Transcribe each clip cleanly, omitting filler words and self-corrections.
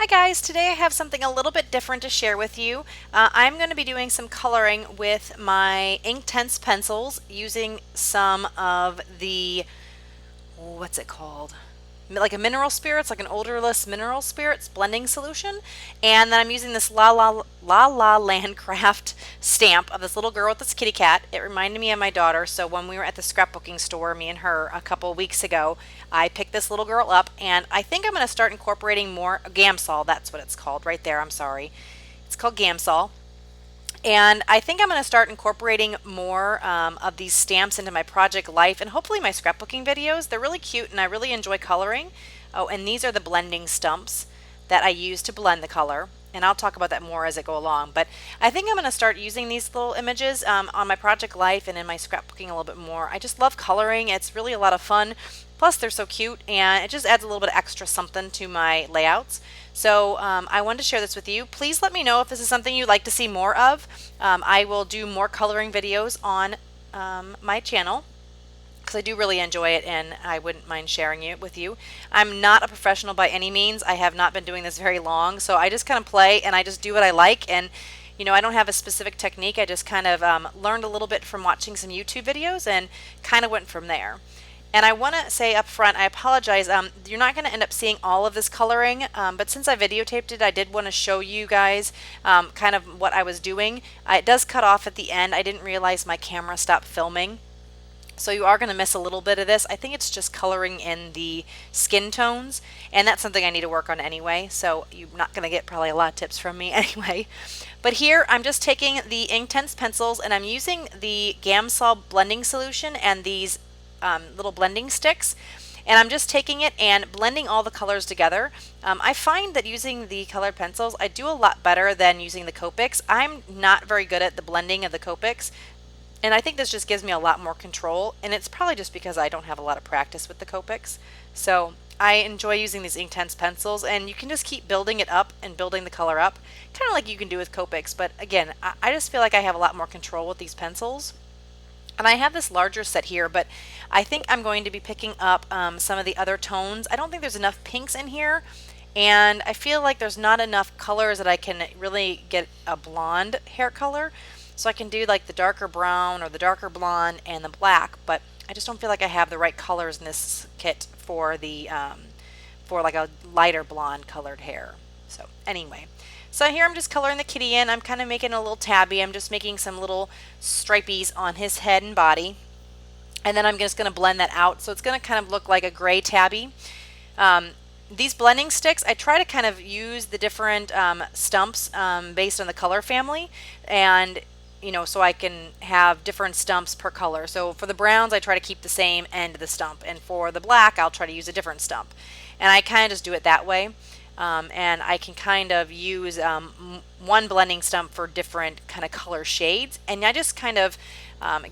Hi guys, today I have something a little bit different to share with you. I'm going to be doing some coloring with my Inktense pencils using some of the, what's it called? Like a mineral spirits, like an odorless mineral spirits blending solution. And then I'm using this La Land Craft stamp of this little girl with this kitty cat. It reminded me of my daughter, so when we were at the scrapbooking store, me and her, a couple of weeks ago, I picked this little girl up, and I think I'm going to start incorporating more Gamsol. That's what it's called right there. I'm sorry. It's called Gamsol. And I think I'm going to start incorporating more of these stamps into my project life and hopefully my scrapbooking videos. They're really cute and I really enjoy coloring. Oh, and these are the blending stumps that I use to blend the color. And I'll talk about that more as I go along. But I think I'm going to start using these little images on my project life and in my scrapbooking a little bit more. I just love coloring. It's really a lot of fun. Plus they're so cute and it just adds a little bit of extra something to my layouts. So I wanted to share this with you. Please let me know if this is something you'd like to see more of. I will do more coloring videos on my channel because I do really enjoy it and I wouldn't mind sharing it with you. I'm not a professional by any means. I have not been doing this very long, so I just kind of play and I just do what I like. And you know, I don't have a specific technique. I just kind of learned a little bit from watching some YouTube videos and kind of went from there. And I want to say up front, I apologize, you're not going to end up seeing all of this coloring, but since I videotaped it, I did want to show you guys kind of what I was doing. It does cut off at the end. I didn't realize my camera stopped filming. So you are going to miss a little bit of this. I think it's just coloring in the skin tones, and that's something I need to work on anyway, so you're not going to get probably a lot of tips from me anyway. But here I'm just taking the Inktense pencils and I'm using the Gamsol blending solution and these little blending sticks, and I'm just taking it and blending all the colors together. I find that using the colored pencils I do a lot better than using the Copics. I'm not very good at the blending of the Copics, and I think this just gives me a lot more control, and it's probably just because I don't have a lot of practice with the Copics. So I enjoy using these Inktense pencils, and you can just keep building it up and building the color up, kind of like you can do with Copics, but again, I just feel like I have a lot more control with these pencils. And I have this larger set here, but I think I'm going to be picking up some of the other tones. I don't think there's enough pinks in here, and I feel like there's not enough colors that I can really get a blonde hair color. So I can do like the darker brown or the darker blonde and the black, but I just don't feel like I have the right colors in this kit for the for like a lighter blonde colored hair. So anyway. So here I'm just coloring the kitty in. I'm kind of making a little tabby. I'm just making some little stripies on his head and body. And then I'm just going to blend that out. So it's going to kind of look like a gray tabby. These blending sticks, I try to kind of use the different stumps based on the color family. And you know, so I can have different stumps per color. So for the browns, I try to keep the same end of the stump. And for the black, I'll try to use a different stump. And I kind of just do it that way. And I can kind of use one blending stump for different kind of color shades, and I just kind of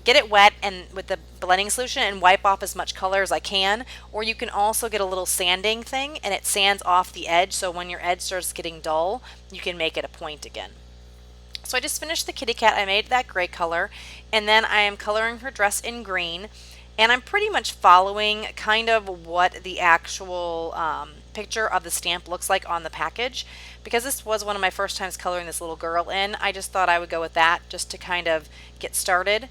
get it wet and with the blending solution and wipe off as much color as I can. Or you can also get a little sanding thing and it sands off the edge, so when your edge starts getting dull you can make it a point again. So I just finished the kitty cat. I made that gray color, and then I am coloring her dress in green, and I'm pretty much following kind of what the actual picture of the stamp looks like on the package. Because this was one of my first times coloring this little girl in, I just thought I would go with that just to kind of get started.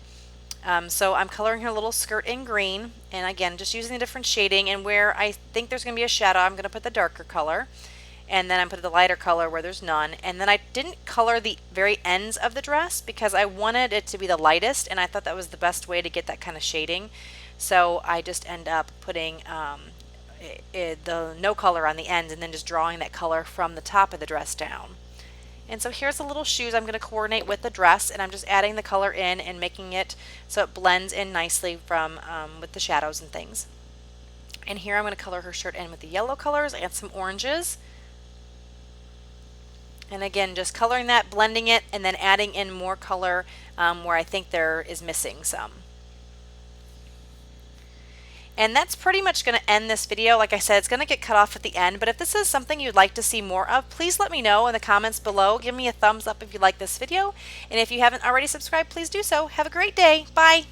So I'm coloring her little skirt in green, and again just using the different shading, and where I think there's going to be a shadow I'm going to put the darker color, and then I'm putting the lighter color where there's none. And then I didn't color the very ends of the dress because I wanted it to be the lightest, and I thought that was the best way to get that kind of shading. So I just end up putting the no color on the ends and then just drawing that color from the top of the dress down. And so here's the little shoes I'm going to coordinate with the dress, and I'm just adding the color in and making it so it blends in nicely from with the shadows and things. And here I'm going to color her shirt in with the yellow colors and some oranges. And again, just coloring that, blending it, and then adding in more color where I think there is missing some. And that's pretty much going to end this video. Like I said, it's going to get cut off at the end, but if this is something you'd like to see more of, please let me know in the comments below. Give me a thumbs up if you like this video, and if you haven't already subscribed, please do so. Have a great day. Bye.